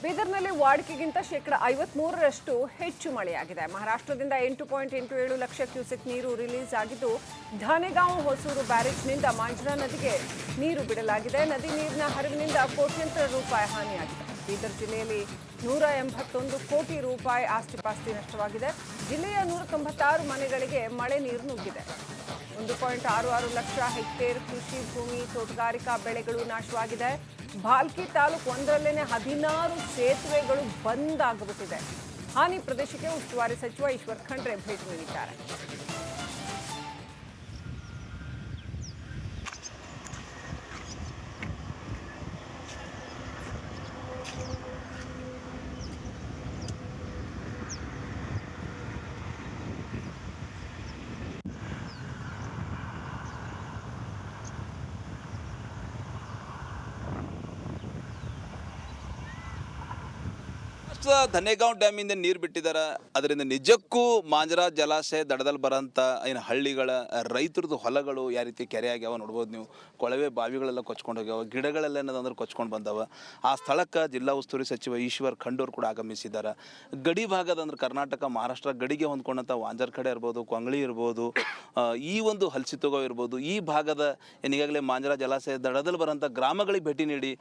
ಬೀದರ್ನಲ್ಲಿ ವಾಡಿಕೆಗಿಂತ ಶೇಕಡ 53ರಷ್ಟು ಹೆಚ್ಚು ಮಳೆಯಾಗಿದೆ. ಮಹಾರಾಷ್ಟ್ರದಿಂದ 8.87 ಲಕ್ಷ ಕ್ಯೂಸೆಕ್ ನೀರು ರಿಲೀಸ್ ಆಗಿದ್ದು, ಧಾನೆಗಾಂವ್ ಹೊಸೂರು ಬ್ಯಾರೇಜ್ನಿಂದ ಮಾಂಜ್ರಾ ನದಿಗೆ ನೀರು ಬಿಡಲಾಗಿದೆ. ನದಿ ನೀರಿನ ಹರಿವಿನಿಂದ ಕೋಟ್ಯಂತರ ರೂಪಾಯಿ ಹಾನಿಯಾಗಿದೆ. ಬೀದರ್ ಜಿಲ್ಲೆಯಲ್ಲಿ 181 ಕೋಟಿ ರೂಪಾಯಿ ಆಸ್ತಿಪಾಸ್ತಿ ನಷ್ಟವಾಗಿದೆ. ಜಿಲ್ಲೆಯ 196 ಮನೆಗಳಿಗೆ ಮಳೆ ನೀರು ನುಗ್ಗಿದೆ. 1.66 ಲಕ್ಷ ಹೆಕ್ಟೇರ್ ಕೃಷಿ ಭೂಮಿ, ತೋಟಗಾರಿಕಾ ಬೆಳೆಗಳು ನಾಶವಾಗಿದೆ. ಭಾಲ್ಕಿ ತಾಲೂಕು ಒಂದರಲ್ಲೇನೆ 16 ಸೇತುವೆಗಳು ಬಂದ್ ಆಗಿಬಿಟ್ಟಿದೆ. ಹಾನಿ ಪ್ರದೇಶಕ್ಕೆ ಉಸ್ತುವಾರಿ ಸಚಿವ ಈಶ್ವರ್ ಖಂಡ್ರೆ ಭೇಟಿ ನೀಡಿದ್ದಾರೆ. ಧನೆಗಾಂವ್ ಡ್ಯಾಮಿಂದ ನೀರು ಬಿಟ್ಟಿದ್ದಾರೆ. ಅದರಿಂದ ನಿಜಕ್ಕೂ ಮಾಂಜ್ರಾ ಜಲಾಶಯ ದಡದಲ್ಲಿ ಬರೋಂಥ ಏನು ಹಳ್ಳಿಗಳ ರೈತರದ್ದು ಹೊಲಗಳು ಯಾವ ರೀತಿ ಕೆರೆ ಆಗ್ಯಾವ ನೋಡ್ಬೋದು ನೀವು. ಕೊಳವೆ ಬಾವಿಗಳೆಲ್ಲ ಕೊಚ್ಕೊಂಡು ಹೋಗ್ಯಾವ, ಗಿಡಗಳೆಲ್ಲ ಏನದಂದ್ರೆ ಕೊಚ್ಕೊಂಡು ಬಂದವ. ಆ ಸ್ಥಳಕ್ಕೆ ಜಿಲ್ಲಾ ಉಸ್ತುವಾರಿ ಸಚಿವ ಈಶ್ವರ್ ಖಂಡ್ರೆ ಕೂಡ ಆಗಮಿಸಿದ್ದಾರೆ. ಗಡಿ ಭಾಗದ ಅಂದ್ರೆ ಕರ್ನಾಟಕ ಮಹಾರಾಷ್ಟ್ರ ಗಡಿಗೆ ಹೊಂದ್ಕೊಂಡಂಥ ವಾಂಜರ್ ಕಡೆ ಇರ್ಬೋದು, ಕೊಂಗಳಿ ಇರ್ಬೋದು, ಈ ಒಂದು ಹಲಸಿತೋಗೋ ಇರ್ಬೋದು, ಈ ಭಾಗದ ಈಗಾಗಲೇ ಮಾಂಜ್ರಾ ಜಲಾಶಯ ದಡದಲ್ಲಿ ಬರೋಂಥ ಗ್ರಾಮಗಳಿಗೆ ಭೇಟಿ ನೀಡಿ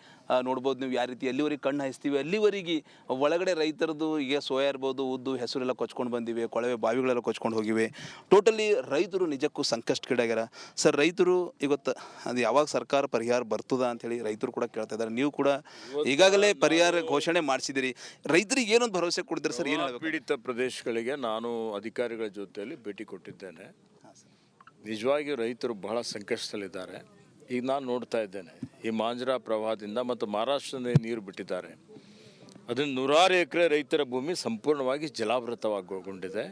ನೋಡ್ಬೋದು ನೀವು ಯಾವ ರೀತಿ ಎಲ್ಲಿವರೆಗೆ ಕಣ್ಣು ಹಾಯಿಸ್ತೀವಿ ಅಲ್ಲಿವರೆಗೆ ಒಳಗಡೆ ರೈತರದ್ದು ಈಗ ಸೋಯಾ ಇರ್ಬೋದು, ಉದ್ದು, ಹೆಸರೆಲ್ಲ ಕೊಚ್ಕೊಂಡು ಬಂದಿವೆ, ಕೊಳವೆ ಬಾವಿಗಳೆಲ್ಲ ಕೊಚ್ಕೊಂಡು ಹೋಗಿವೆ. ಟೋಟಲಿ ರೈತರು ನಿಜಕ್ಕೂ ಸಂಕಷ್ಟಕ್ಕೀಡಾಗ್ಯಾರ. ಸರ್, ರೈತರು ಇವತ್ತು ಅದು ಯಾವಾಗ ಸರ್ಕಾರ ಪರಿಹಾರ ಬರ್ತದ ಅಂಥೇಳಿ ರೈತರು ಕೂಡ ಕೇಳ್ತಾ ಇದ್ದಾರೆ. ನೀವು ಕೂಡ ಈಗಾಗಲೇ ಪರಿಹಾರ ಘೋಷಣೆ ಮಾಡಿಸಿದಿರಿ. ರೈತರಿಗೆ ಏನೊಂದು ಭರವಸೆ ಕೊಡ್ತೀರಿ ಸರ್? ಏನು ಪೀಡಿತ ಪ್ರದೇಶಗಳಿಗೆ ನಾನು ಅಧಿಕಾರಿಗಳ ಜೊತೆಯಲ್ಲಿ ಭೇಟಿ ಕೊಟ್ಟಿದ್ದೇನೆ. ನಿಜವಾಗಿಯೂ ರೈತರು ಬಹಳ ಸಂಕಷ್ಟದಲ್ಲಿದ್ದಾರೆ. ಈಗ ನಾನು ನೋಡ್ತಾ ಇದ್ದೇನೆ, ಈ ಮಾಂಜ್ರಾ ಪ್ರವಾಹದಿಂದ ಮತ್ತು ಮಹಾರಾಷ್ಟ್ರದಿಂದ ನೀರು ಬಿಟ್ಟಿದ್ದಾರೆ. ಅದನ್ನು 100 ಎಕರೆ ರೈತರ ಭೂಮಿ ಸಂಪೂರ್ಣವಾಗಿ ಜಲಾವೃತವಾಗಿಕೊಂಡಿದೆ,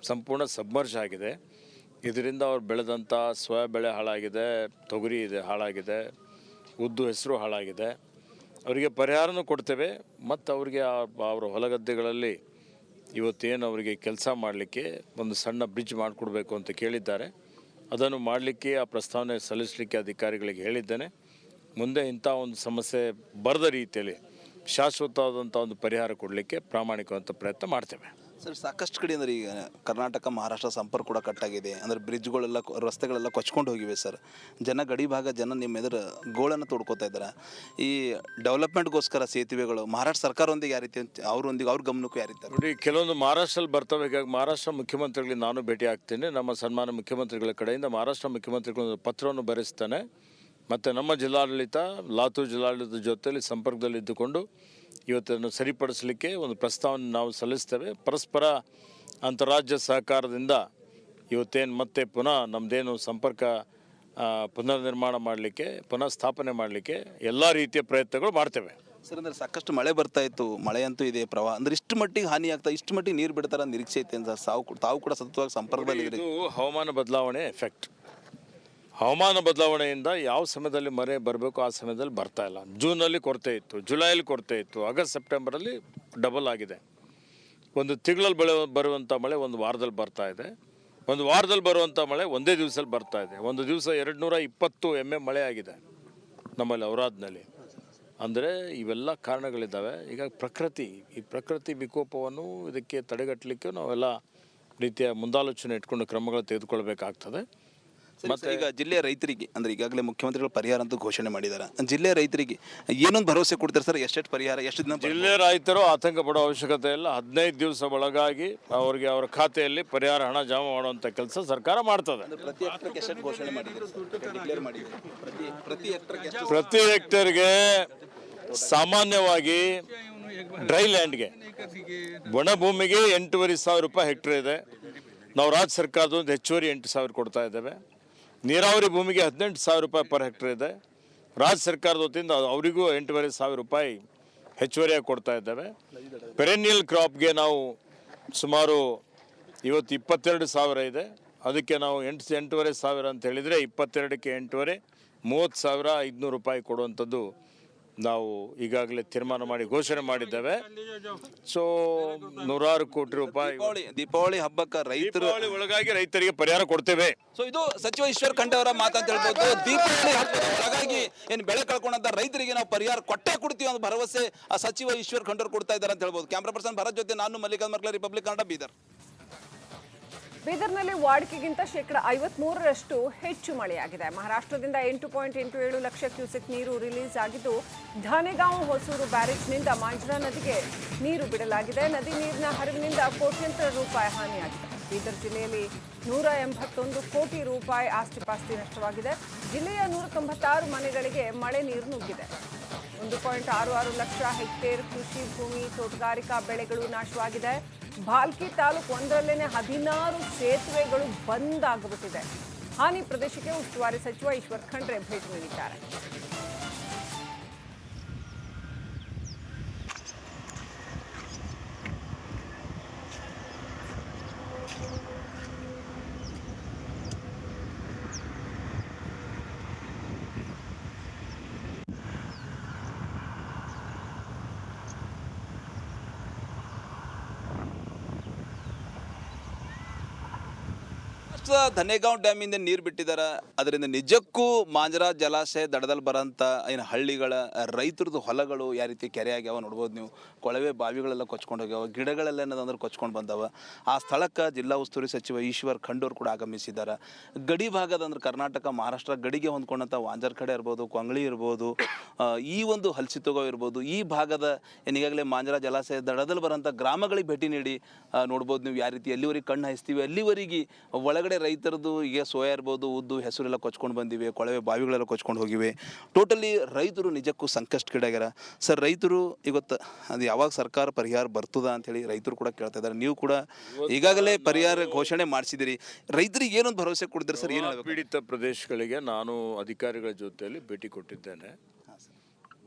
ಸಂಪೂರ್ಣ ಸಬ್ಮರ್ಜ್ ಆಗಿದೆ. ಇದರಿಂದ ಅವ್ರು ಬೆಳೆದಂಥ ಸೋಯಾ ಬೆಳೆ ಹಾಳಾಗಿದೆ, ತೊಗರಿ ಇದೆ ಹಾಳಾಗಿದೆ, ಉದ್ದು, ಹೆಸರು ಹಾಳಾಗಿದೆ. ಅವರಿಗೆ ಪರಿಹಾರನೂ ಕೊಡ್ತೇವೆ ಮತ್ತು ಅವರಿಗೆ ಅವರ ಹೊಲಗದ್ದೆಗಳಲ್ಲಿ ಇವತ್ತೇನು ಅವರಿಗೆ ಕೆಲಸ ಮಾಡಲಿಕ್ಕೆ ಒಂದು ಸಣ್ಣ ಬ್ರಿಡ್ಜ್ ಮಾಡಿಕೊಡ್ಬೇಕು ಅಂತ ಕೇಳಿದ್ದಾರೆ. ಅದನ್ನು ಮಾಡಲಿಕ್ಕೆ ಆ ಪ್ರಸ್ತಾವನೆ ಸಲ್ಲಿಸಲಿಕ್ಕೆ ಅಧಿಕಾರಿಗಳಿಗೆ ಹೇಳಿದ್ದೇನೆ. ಮುಂದೆ ಇಂಥ ಒಂದು ಸಮಸ್ಯೆ ಬರದ ರೀತಿಯಲ್ಲಿ ಶಾಶ್ವತವಾದಂಥ ಒಂದು ಪರಿಹಾರ ಕೊಡಲಿಕ್ಕೆ ಪ್ರಾಮಾಣಿಕವಂತ ಪ್ರಯತ್ನ ಮಾಡ್ತೇವೆ. ಸರ್, ಸಾಕಷ್ಟು ಕಡೆ ಅಂದರೆ ಈಗ ಕರ್ನಾಟಕ ಮಹಾರಾಷ್ಟ್ರ ಸಂಪರ್ಕ ಕೂಡ ಕಟ್ಟಾಗಿದೆ. ಅಂದರೆ ಬ್ರಿಡ್ಜ್ಗಳೆಲ್ಲ ರಸ್ತೆಗಳೆಲ್ಲ ಕೊಚ್ಕೊಂಡು ಹೋಗಿವೆ ಸರ್. ಗಡಿ ಭಾಗ ಜನ ನಿಮ್ಮ ಎದುರು ಗೋಳನ್ನು ತೋಡ್ಕೋತಾ ಇದ್ದಾರೆ. ಈ ಡೆವಲಪ್ಮೆಂಟ್ಗೋಸ್ಕರ ಸೇತುವೆಗಳು ಮಹಾರಾಷ್ಟ್ರ ಸರ್ಕಾರದೊಂದಿಗೆ ಯಾವ ರೀತಿ ಅವರೊಂದಿಗೆ ಅವ್ರ ಗಮನಕ್ಕೂ ಯಾವ ರೀತಿ ನೋಡಿ, ಕೆಲವೊಂದು ಮಹಾರಾಷ್ಟ್ರಲ್ಲಿ ಬರ್ತವೆ. ಹೀಗಾಗಿ ಮಹಾರಾಷ್ಟ್ರ ಮುಖ್ಯಮಂತ್ರಿಗಳಿಗೆ ನಾನು ಭೇಟಿ ಆಗ್ತೇನೆ. ನಮ್ಮ ಸನ್ಮಾನ ಮುಖ್ಯಮಂತ್ರಿಗಳ ಕಡೆಯಿಂದ ಮಹಾರಾಷ್ಟ್ರ ಮುಖ್ಯಮಂತ್ರಿಗಳು ಪತ್ರವನ್ನು ಬರೆಸ್ತಾನೆ ಮತ್ತು ನಮ್ಮ ಜಿಲ್ಲಾಡಳಿತ ಲಾತೂರ್ ಜಿಲ್ಲಾಡಳಿತದ ಜೊತೆಯಲ್ಲಿ ಸಂಪರ್ಕದಲ್ಲಿದ್ದುಕೊಂಡು ಇವತ್ತನ್ನು ಸರಿಪಡಿಸಲಿಕ್ಕೆ ಒಂದು ಪ್ರಸ್ತಾವನೆ ನಾವು ಸಲ್ಲಿಸ್ತೇವೆ. ಪರಸ್ಪರ ಅಂತಾರಾಜ್ಯ ಸಹಕಾರದಿಂದ ಇವತ್ತೇನು ಮತ್ತೆ ಪುನಃ ನಮ್ಮದೇನು ಸಂಪರ್ಕ ಪುನರ್ ನಿರ್ಮಾಣ ಮಾಡಲಿಕ್ಕೆ, ಪುನಃ ಸ್ಥಾಪನೆ ಮಾಡಲಿಕ್ಕೆ ಎಲ್ಲ ರೀತಿಯ ಪ್ರಯತ್ನಗಳು ಮಾಡ್ತೇವೆ. ಸರ್, ಅಂದರೆ ಸಾಕಷ್ಟು ಮಳೆ ಬರ್ತಾ ಇತ್ತು, ಮಳೆ ಅಂತೂ ಇದೆ, ಪ್ರವಾಹ ಅಂದರೆ ಇಷ್ಟು ಮಟ್ಟಿಗೆ ಹಾನಿ ಆಗ್ತಾ, ಇಷ್ಟು ಮಟ್ಟಿಗೆ ನೀರು ಬಿಡ್ತಾರ ನಿರೀಕ್ಷೆ ಐತೆ ಅಂತ ತಾವು ಕೂಡ ಸತತವಾಗಿ ಸಂಪರ್ಕದಲ್ಲಿ ಇದು ಹವಾಮಾನ ಬದಲಾವಣೆ ಎಫೆಕ್ಟ್. ಹವಾಮಾನ ಬದಲಾವಣೆಯಿಂದ ಯಾವ ಸಮಯದಲ್ಲಿ ಮಳೆ ಬರಬೇಕು ಆ ಸಮಯದಲ್ಲಿ ಬರ್ತಾ ಇಲ್ಲ. ಜೂನಲ್ಲಿ ಕೊರತೆ ಇತ್ತು, ಜುಲೈಯಲ್ಲಿ ಕೊರತೆ ಇತ್ತು, ಆಗಸ್ಟ್ ಸೆಪ್ಟೆಂಬರಲ್ಲಿ ಡಬಲ್ ಆಗಿದೆ. ಒಂದು ತಿಂಗಳಲ್ಲಿ ಬರುವಂಥ ಮಳೆ ಒಂದು ವಾರದಲ್ಲಿ ಬರ್ತಾ ಇದೆ, ಒಂದು ವಾರದಲ್ಲಿ ಬರುವಂಥ ಮಳೆ ಒಂದೇ ದಿವಸದಲ್ಲಿ ಬರ್ತಾ ಇದೆ. ಒಂದು ದಿವಸ 220 mm ಮಳೆ ಆಗಿದೆ ನಮ್ಮಲ್ಲಿ ಔರಾದ್ನಲ್ಲಿ. ಅಂದರೆ ಇವೆಲ್ಲ ಕಾರಣಗಳಿದ್ದಾವೆ. ಈಗ ಈ ಪ್ರಕೃತಿ ವಿಕೋಪವನ್ನು ಇದಕ್ಕೆ ತಡೆಗಟ್ಟಲಿಕ್ಕೆ ನಾವೆಲ್ಲ ರೀತಿಯ ಮುಂದಾಲೋಚನೆ ಇಟ್ಕೊಂಡು ಕ್ರಮಗಳು ತೆಗೆದುಕೊಳ್ಬೇಕಾಗ್ತದೆ. ಮತ್ತು ಈಗ ಜಿಲ್ಲೆಯ ರೈತರಿಗೆ ಅಂದರೆ ಈಗಾಗಲೇ ಮುಖ್ಯಮಂತ್ರಿಗಳು ಪರಿಹಾರ ಅಂತ ಘೋಷಣೆ ಮಾಡಿದ್ದಾರೆ. ಜಿಲ್ಲೆಯ ರೈತರಿಗೆ ಏನೊಂದು ಭರವಸೆ ಕೊಡ್ತಾರೆ ಸರ್? ಎಷ್ಟು ಪರಿಹಾರ, ಎಷ್ಟು ದಿನ? ಜಿಲ್ಲೆಯ ರೈತರು ಆತಂಕ ಪಡೋ ಅವಶ್ಯಕತೆ ಇಲ್ಲ. 15 ದಿವಸ ಒಳಗಾಗಿ ಅವರಿಗೆ ಅವರ ಖಾತೆಯಲ್ಲಿ ಪರಿಹಾರ ಹಣ ಜಮಾ ಮಾಡುವಂಥ ಕೆಲಸ ಸರ್ಕಾರ ಮಾಡ್ತದೆ. ಪ್ರತಿ ಹೆಕ್ಟೇರ್ಗೆ ಸಾಮಾನ್ಯವಾಗಿ ಡ್ರೈ ಲ್ಯಾಂಡ್ಗೆ, ಒಣ ಭೂಮಿಗೆ 8,500 ರೂಪಾಯಿ ಹೆಕ್ಟೇರ್ ಇದೆ. ನಾವು ರಾಜ್ಯ ಸರ್ಕಾರದೊಂದು ಹೆಚ್ಚುವರಿ 8,000 ಕೊಡ್ತಾ ಇದ್ದೇವೆ. ನೀರಾವರಿ ಭೂಮಿಗೆ 18,000 ರೂಪಾಯಿ ಪರ್ ಹೆಕ್ಟೇರ್ ಇದೆ. ರಾಜ್ಯ ಸರ್ಕಾರದ ವತಿಯಿಂದ ಅವರಿಗೂ 8,500 ರೂಪಾಯಿ ಹೆಚ್ಚುವರಿಯಾಗಿ ಕೊಡ್ತಾ ಇದ್ದೇವೆ. ಪೆರೆನಿಯಲ್ ಕ್ರಾಪ್ಗೆ ನಾವು ಸುಮಾರು ಇವತ್ತು 22,000 ಇದೆ. ಅದಕ್ಕೆ ನಾವು 8,500 ಅಂತ ಹೇಳಿದರೆ 22ಕ್ಕೆ 8,500 30,500 ರೂಪಾಯಿ ಕೊಡುವಂಥದ್ದು ನಾವು ಈಗಾಗಲೇ ತೀರ್ಮಾನ ಮಾಡಿ ಘೋಷಣೆ ಮಾಡಿದ್ದೇವೆ. ಸೊ 100 ಕೋಟಿ ರೂಪಾಯಿ ದೀಪಾವಳಿ ಹಬ್ಬಕ್ಕೆ ರೈತರು ದೀಪಾವಳಿ ಒಳಗಾಗಿ ರೈತರಿಗೆ ಪರಿಹಾರ ಕೊಡ್ತೇವೆ. ಸೊ ಇದು ಸಚಿವ ಈಶ್ವರ್ ಖಂಡ್ರೆ ಅವರ ಮಾತಂತ ಹೇಳ್ಬೋದು. ದೀಪಾವಳಿ ಹಬ್ಬದ ಒಳಗಾಗಿ ಏನು ಬೆಳೆ ಕಳ್ಕೊಂಡಂತ ರೈತರಿಗೆ ನಾವು ಪರಿಹಾರ ಕೊಟ್ಟೇ ಕೊಡ್ತೀವಿ ಅನ್ನೋ ಭರವಸೆ ಆ ಸಚಿವ ಈಶ್ವರ್ ಖಂಡ್ರೆ ಕೊಡ್ತಾ ಇದ್ದಾರೆ ಅಂತ ಹೇಳ್ಬೋದು. ಕ್ಯಾಮ್ರಾ ಪರ್ಸನ್ ಭರತ್ ಜೊತೆ ನಾನು ಮಲ್ಲಿಕಾರ್ಜುನ ಮರ್ಕಲ, ರಿಪಬ್ಲಿಕ್ ಕನ್ನಡ, ಬೀದರ್. ಬೀದರ್ನಲ್ಲಿ ವಾಡಿಕೆಗಿಂತ ಶೇಕಡ 53ರಷ್ಟು ಹೆಚ್ಚು ಮಳೆಯಾಗಿದೆ. ಮಹಾರಾಷ್ಟ್ರದಿಂದ 8.87 ಲಕ್ಷ ಕ್ಯೂಸೆಕ್ ನೀರು ರಿಲೀಸ್ ಆಗಿದ್ದು, ಧಾನೆಗಾಂವ್ ಹೊಸೂರು ಬ್ಯಾರೇಜ್ನಿಂದ ಮಾಂಜ್ರಾ ನದಿಗೆ ನೀರು ಬಿಡಲಾಗಿದೆ. ನದಿ ನೀರಿನ ಹರಿವಿನಿಂದ ಕೋಟ್ಯಂತರ ರೂಪಾಯಿ ಹಾನಿಯಾಗಿದೆ. ಬೀದರ್ ಜಿಲ್ಲೆಯಲ್ಲಿ 181 ಕೋಟಿ ರೂಪಾಯಿ ಆಸ್ತಿಪಾಸ್ತಿ ನಷ್ಟವಾಗಿದೆ. ಜಿಲ್ಲೆಯ 196 ಮನೆಗಳಿಗೆ ಮಳೆ ನೀರು ನುಗ್ಗಿದೆ. 1.66 ಲಕ್ಷ ಹೆಕ್ಟೇರ್ ಕೃಷಿ ಭೂಮಿ, ತೋಟಗಾರಿಕಾ ಬೆಳೆಗಳು ನಾಶವಾಗಿದೆ. ಭಾಲ್ಕಿ ತಾಲೂಕು ಒಂದರಲ್ಲೇನೆ 16 ಸೇತುವೆಗಳು ಬಂದ್ ಆಗಿಬಿಟ್ಟಿದೆ. ಹಾನಿ ಪ್ರದೇಶಕ್ಕೆ ಉಸ್ತುವಾರಿ ಸಚಿವ ಈಶ್ವರ್ ಖಂಡ್ರೆ ಭೇಟಿ ನೀಡಿದ್ದಾರೆ. ಧನೆಗಾಂವ್ ಡ್ಯಾಮಿಂದ ನೀರು ಬಿಟ್ಟಿದ್ದಾರೆ. ಅದರಿಂದ ನಿಜಕ್ಕೂ ಮಾಂಜ್ರಾ ಜಲಾಶಯ ದಡದಲ್ಲಿ ಬರೋಂಥ ಏನು ಹಳ್ಳಿಗಳ ರೈತರದ್ದು ಹೊಲಗಳು ಯಾವ ರೀತಿ ಕೆರೆ ಆಗ್ಯಾವ ನೋಡ್ಬೋದು ನೀವು. ಕೊಳವೆ ಬಾವಿಗಳೆಲ್ಲ ಕೊಚ್ಕೊಂಡು ಹೋಗ್ಯಾವ, ಗಿಡಗಳೆಲ್ಲ ಏನದಂದ್ರೆ ಕೊಚ್ಕೊಂಡು ಬಂದವ. ಆ ಸ್ಥಳಕ್ಕೆ ಜಿಲ್ಲಾ ಉಸ್ತುವಾರಿ ಸಚಿವ ಈಶ್ವರ್ ಖಂಡ್ರೆ ಕೂಡ ಆಗಮಿಸಿದ್ದಾರೆ. ಗಡಿ ಭಾಗದ ಅಂದ್ರೆ ಕರ್ನಾಟಕ ಮಹಾರಾಷ್ಟ್ರ ಗಡಿಗೆ ಹೊಂದ್ಕೊಂಡಂಥ ವಾಂಜರ್ ಕಡೆ ಇರ್ಬೋದು, ಕೊಂಗಳಿ ಇರ್ಬೋದು, ಈ ಒಂದು ಹಲಸಿತೋಗಾವ್ ಇರ್ಬೋದು, ಈ ಭಾಗದ ಏನಿಗಾಗಲೇ ಮಾಂಜ್ರಾ ಜಲಾಶಯ ದಡದಲ್ಲಿ ಬರೋಂಥ ಗ್ರಾಮಗಳಿಗೆ ಭೇಟಿ ನೀಡಿ ನೋಡ್ಬೋದು ನೀವು ಯಾವ ರೀತಿ ಎಲ್ಲಿವರೆಗೆ ಕಣ್ಣು ಹಾಯಿಸ್ತೀವಿ ಅಲ್ಲಿವರೆಗೆ ಒಳಗಡೆ ರೈತರದ್ದು ಈಗ ಸೋಯಾ ಇರ್ಬೋದು, ಉದ್ದು, ಹೆಸರೆಲ್ಲ ಕೊಚ್ಕೊಂಡು ಬಂದಿವೆ, ಕೊಳವೆ ಬಾವಿಗಳೆಲ್ಲ ಕೊಚ್ಕೊಂಡು ಹೋಗಿವೆ. ಟೋಟಲಿ ರೈತರು ನಿಜಕ್ಕೂ ಸಂಕಷ್ಟಕ್ಕೀಡಾಗ್ಯಾರ. ಸರ್, ರೈತರು ಇವತ್ತು ಅದು ಯಾವಾಗ ಸರ್ಕಾರ ಪರಿಹಾರ ಬರ್ತದ ಅಂತೇಳಿ ರೈತರು ಕೂಡ ಕೇಳ್ತಾ ಇದ್ದಾರೆ. ನೀವು ಕೂಡ ಈಗಾಗಲೇ ಪರಿಹಾರ ಘೋಷಣೆ ಮಾಡಿಸಿದಿರಿ. ರೈತರಿಗೆ ಏನೊಂದು ಭರವಸೆ ಕೊಡ್ತೀರಿ ಸರ್? ಏನು ಪೀಡಿತ ಪ್ರದೇಶಗಳಿಗೆ ನಾನು ಅಧಿಕಾರಿಗಳ ಜೊತೆಯಲ್ಲಿ ಭೇಟಿ ಕೊಟ್ಟಿದ್ದೇನೆ.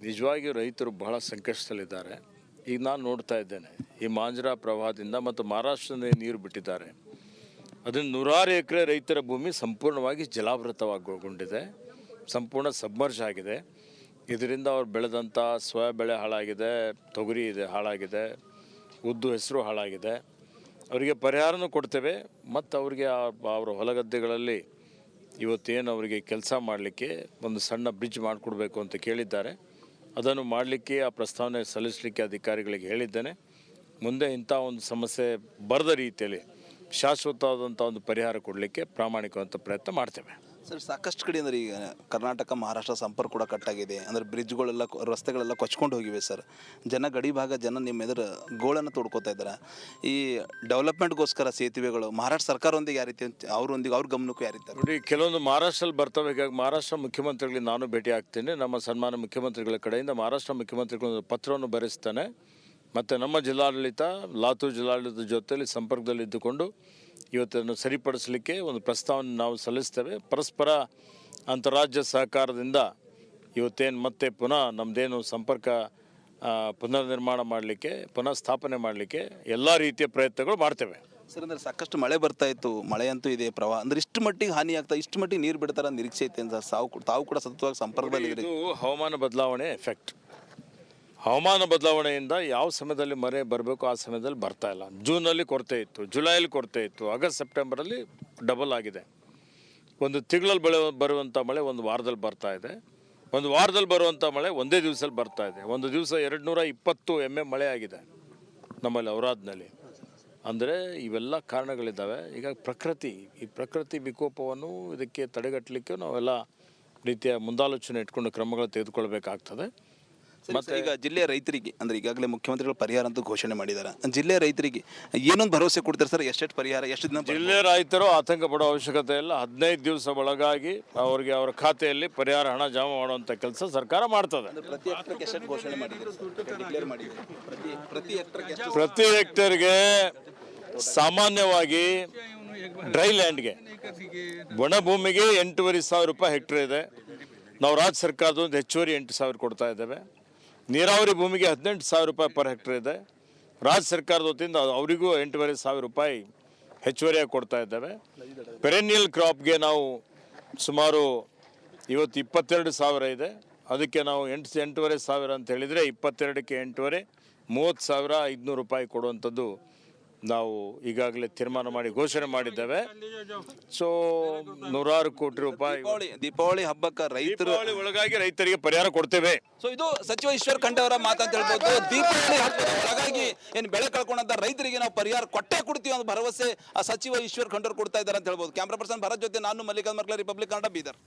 ನಿಜವಾಗಿಯೂ ರೈತರು ಬಹಳ ಸಂಕಷ್ಟದಲ್ಲಿದ್ದಾರೆ. ಈಗ ನಾನು ನೋಡ್ತಾ ಇದ್ದೇನೆ, ಈ ಮಾಂಜ್ರಾ ಪ್ರವಾಹದಿಂದ ಮತ್ತು ಮಹಾರಾಷ್ಟ್ರದಿಂದ ನೀರು ಬಿಟ್ಟಿದ್ದಾರೆ. ಅದನ್ನು 100 ಎಕರೆ ರೈತರ ಭೂಮಿ ಸಂಪೂರ್ಣವಾಗಿ ಜಲಾವೃತವಾಗಿಕೊಂಡಿದೆ, ಸಂಪೂರ್ಣ ಸಬ್ಮರ್ಜ್ ಆಗಿದೆ. ಇದರಿಂದ ಅವ್ರು ಬೆಳೆದಂಥ ಸೋಯಾ ಬೆಳೆ ಹಾಳಾಗಿದೆ, ತೊಗರಿ ಇದೆ ಹಾಳಾಗಿದೆ, ಉದ್ದು ಹೆಸರು ಹಾಳಾಗಿದೆ. ಅವರಿಗೆ ಪರಿಹಾರನೂ ಕೊಡ್ತೇವೆ ಮತ್ತು ಅವರಿಗೆ ಅವರ ಹೊಲಗದ್ದೆಗಳಲ್ಲಿ ಇವತ್ತೇನು ಅವರಿಗೆ ಕೆಲಸ ಮಾಡಲಿಕ್ಕೆ ಒಂದು ಸಣ್ಣ ಬ್ರಿಡ್ಜ್ ಮಾಡಿಕೊಡ್ಬೇಕು ಅಂತ ಕೇಳಿದ್ದಾರೆ. ಅದನ್ನು ಮಾಡಲಿಕ್ಕೆ ಆ ಪ್ರಸ್ತಾವನೆ ಸಲ್ಲಿಸಲಿಕ್ಕೆ ಅಧಿಕಾರಿಗಳಿಗೆ ಹೇಳಿದ್ದೇನೆ. ಮುಂದೆ ಇಂಥ ಒಂದು ಸಮಸ್ಯೆ ಬರದ ರೀತಿಯಲ್ಲಿ ಶಾಶ್ವತವಾದಂಥ ಒಂದು ಪರಿಹಾರ ಕೊಡಲಿಕ್ಕೆ ಪ್ರಾಮಾಣಿಕವಂತ ಪ್ರಯತ್ನ ಮಾಡ್ತೇವೆ. ಸರ್, ಸಾಕಷ್ಟು ಕಡೆ ಅಂದ್ರೆ ಈಗ ಕರ್ನಾಟಕ ಮಹಾರಾಷ್ಟ್ರ ಸಂಪರ್ಕ ಕೂಡ ಕಟ್ಟಾಗಿದೆ. ಅಂದರೆ ಬ್ರಿಡ್ಜ್ಗಳೆಲ್ಲ ರಸ್ತೆಗಳೆಲ್ಲ ಕೊಚ್ಕೊಂಡು ಹೋಗಿವೆ ಸರ್. ಗಡಿ ಭಾಗ ಜನ ನಿಮ್ಮ ಎದುರು ಗೋಳನ್ನು ತೋಡ್ಕೋತಾ ಇದ್ದಾರೆ. ಈ ಡೆವಲಪ್ಮೆಂಟ್ಗೋಸ್ಕರ ಸೇತುವೆಗಳು ಮಹಾರಾಷ್ಟ್ರ ಸರ್ಕಾರದೊಂದಿಗೆ ಯಾವ ರೀತಿ ಅವ್ರ ಗಮನಕ್ಕೂ ಯಾವ ರೀತಿ ನೋಡಿ, ಕೆಲವೊಂದು ಮಹಾರಾಷ್ಟ್ರಲ್ಲಿ ಬರ್ತವೆ. ಹೀಗಾಗಿ ಮಹಾರಾಷ್ಟ್ರ ಮುಖ್ಯಮಂತ್ರಿಗಳಿಗೆ ನಾನು ಭೇಟಿ ಆಗ್ತೇನೆ. ನಮ್ಮ ಸನ್ಮಾನ ಮುಖ್ಯಮಂತ್ರಿಗಳ ಕಡೆಯಿಂದ ಮಹಾರಾಷ್ಟ್ರ ಮುಖ್ಯಮಂತ್ರಿಗಳು ಪತ್ರವನ್ನು ಬರೆಸ್ತಾನೆ. ಮತ್ತು ನಮ್ಮ ಜಿಲ್ಲಾಡಳಿತ, ಲಾತೂರ್ ಜಿಲ್ಲಾಡಳಿತದ ಜೊತೆಯಲ್ಲಿ ಸಂಪರ್ಕದಲ್ಲಿ ಇದ್ದುಕೊಂಡು ಇವತ್ತನ್ನು ಸರಿಪಡಿಸಲಿಕ್ಕೆ ಒಂದು ಪ್ರಸ್ತಾವನೆ ನಾವು ಸಲ್ಲಿಸ್ತೇವೆ. ಪರಸ್ಪರ ಅಂತಾರಾಜ್ಯ ಸಹಕಾರದಿಂದ ಇವತ್ತೇನು ಮತ್ತೆ ಪುನಃ ನಮ್ಮದೇನು ಸಂಪರ್ಕ ಪುನರ್ ನಿರ್ಮಾಣ ಮಾಡಲಿಕ್ಕೆ, ಪುನಃ ಸ್ಥಾಪನೆ ಮಾಡಲಿಕ್ಕೆ ಎಲ್ಲ ರೀತಿಯ ಪ್ರಯತ್ನಗಳು ಮಾಡ್ತೇವೆ. ಸರ್, ಅಂದರೆ ಸಾಕಷ್ಟು ಮಳೆ ಬರ್ತಾ ಇತ್ತು, ಮಳೆ ಅಂತೂ ಇದೆ, ಪ್ರವಾಹ ಅಂದರೆ ಇಷ್ಟು ಮಟ್ಟಿಗೆ ಹಾನಿ ಆಗ್ತಾ, ಇಷ್ಟು ಮಟ್ಟಿಗೆ ನೀರು ಬಿಡ್ತಾರ ನಿರೀಕ್ಷೆ ಐತೆ ಅಂತ ತಾವು ಕೂಡ ಸತತವಾಗಿ ಸಂಪರ್ಕದಲ್ಲಿ ಇದು ಹವಾಮಾನ ಬದಲಾವಣೆ ಎಫೆಕ್ಟ್. ಹವಾಮಾನ ಬದಲಾವಣೆಯಿಂದ ಯಾವ ಸಮಯದಲ್ಲಿ ಮಳೆ ಬರಬೇಕು ಆ ಸಮಯದಲ್ಲಿ ಬರ್ತಾ ಇಲ್ಲ. ಜೂನಲ್ಲಿ ಕೊರತೆ ಇತ್ತು, ಜುಲೈಯಲ್ಲಿ ಕೊರತೆ ಇತ್ತು, ಆಗಸ್ಟ್ ಸೆಪ್ಟೆಂಬರಲ್ಲಿ ಡಬಲ್ ಆಗಿದೆ. ಒಂದು ತಿಂಗಳಲ್ಲಿ ಬರುವಂಥ ಮಳೆ ಒಂದು ವಾರದಲ್ಲಿ ಬರ್ತಾ ಇದೆ, ಒಂದು ವಾರದಲ್ಲಿ ಬರುವಂಥ ಮಳೆ ಒಂದೇ ದಿವಸದಲ್ಲಿ ಬರ್ತಾ ಇದೆ. ಒಂದು ದಿವಸ 220 mm ಮಳೆ ಆಗಿದೆ ನಮ್ಮಲ್ಲಿ ಔರಾದ್ನಲ್ಲಿ. ಅಂದರೆ ಇವೆಲ್ಲ ಕಾರಣಗಳಿದ್ದಾವೆ. ಈಗ ಈ ಪ್ರಕೃತಿ ವಿಕೋಪವನ್ನು ಇದಕ್ಕೆ ತಡೆಗಟ್ಟಲಿಕ್ಕೆ ನಾವೆಲ್ಲ ರೀತಿಯ ಮುಂದಾಲೋಚನೆ ಇಟ್ಕೊಂಡು ಕ್ರಮಗಳು ತೆಗೆದುಕೊಳ್ಬೇಕಾಗ್ತದೆ. ಮತ್ತು ಈಗ ಜಿಲ್ಲೆಯ ರೈತರಿಗೆ ಅಂದರೆ ಈಗಾಗಲೇ ಮುಖ್ಯಮಂತ್ರಿಗಳು ಪರಿಹಾರ ಅಂತ ಘೋಷಣೆ ಮಾಡಿದ್ದಾರೆ. ಜಿಲ್ಲೆಯ ರೈತರಿಗೆ ಏನೊಂದು ಭರವಸೆ ಕೊಡ್ತಾರೆ ಸರ್? ಎಷ್ಟು ಪರಿಹಾರ, ಎಷ್ಟು ದಿನ? ಜಿಲ್ಲೆಯ ರೈತರು ಆತಂಕ ಪಡೋ ಅವಶ್ಯಕತೆ ಇಲ್ಲ. 15 ದಿವಸ ಒಳಗಾಗಿ ಅವರಿಗೆ ಅವರ ಖಾತೆಯಲ್ಲಿ ಪರಿಹಾರ ಹಣ ಜಮಾ ಮಾಡುವಂಥ ಕೆಲಸ ಸರ್ಕಾರ ಮಾಡ್ತದೆ. ಪ್ರತಿ ಹೆಕ್ಟರ್ಗೆ ಎಷ್ಟು ಘೋಷಣೆ ಮಾಡಿದೆ? ಪ್ರತಿ ಹೆಕ್ಟರ್ಗೆ ಸಾಮಾನ್ಯವಾಗಿ ಡ್ರೈ ಲ್ಯಾಂಡ್ಗೆ, ಒಣ ಭೂಮಿಗೆ 8,500 ರೂಪಾಯಿ ಹೆಕ್ಟರ್ ಇದೆ. ನಾವು ರಾಜ್ಯ ಸರ್ಕಾರದೊಂದು ಹೆಚ್ಚುವರಿ 8,000 ಕೊಡ್ತಾ ಇದ್ದೇವೆ. ನೀರಾವರಿ ಭೂಮಿಗೆ 18,000 ರೂಪಾಯಿ ಪರ್ ಹೆಕ್ಟರ್ ಇದೆ. ರಾಜ್ಯ ಸರ್ಕಾರದ ವತಿಯಿಂದ ಅವರಿಗೂ 8,500 ರೂಪಾಯಿ ಹೆಚ್ಚುವರಿಯಾಗಿ ಕೊಡ್ತಾ ಇದ್ದೇವೆ. ಪೆರೆನಿಯಲ್ ಕ್ರಾಪ್ಗೆ ನಾವು ಸುಮಾರು ಇವತ್ತು 22,000 ಇದೆ. ಅದಕ್ಕೆ ನಾವು 8,500 ಸಾವಿರ ಅಂತ ಹೇಳಿದರೆ 22ಕ್ಕೆ 8,500 30,500 ರೂಪಾಯಿ ಕೊಡುವಂಥದ್ದು ನಾವು ಈಗಾಗಲೇ ತೀರ್ಮಾನ ಮಾಡಿ ಘೋಷಣೆ ಮಾಡಿದ್ದೇವೆ. ಸೊ 100 ಕೋಟಿ ರೂಪಾಯಿ ದೀಪಾವಳಿ ಹಬ್ಬಕ್ಕೆ ರೈತರು ದೀಪಾವಳಿ ಒಳಗಾಗಿ ರೈತರಿಗೆ ಪರಿಹಾರ ಕೊಡ್ತೇವೆ. ಸೊ ಇದು ಸಚಿವ ಈಶ್ವರ್ ಖಂಡ್ರೆ ಅವರ ಮಾತಂತ ಹೇಳ್ಬೋದು. ದೀಪಾವಳಿ ಹಬ್ಬದ ಒಳಗಾಗಿ ಏನು ಬೆಳೆ ಕಳ್ಕೊಂಡಂತ ರೈತರಿಗೆ ನಾವು ಪರಿಹಾರ ಕೊಟ್ಟೇ ಕೊಡ್ತೀವಿ ಅನ್ನೋ ಭರವಸೆ ಆ ಸಚಿವ ಈಶ್ವರ್ ಖಂಡ್ರೆ ಕೊಡ್ತಾ ಇದ್ದಾರೆ ಅಂತ ಹೇಳ್ಬೋದು. ಕ್ಯಾಮ್ರಾ ಪರ್ಸನ್ ಭರತ್ ಜೊತೆ ನಾನು ಮಲ್ಲಿಕಾರ್ಜುನ್ ಮರ್ಕಲ, ರಿಪಬ್ಲಿಕ್ ಕನ್ನಡ, ಬೀದರ್.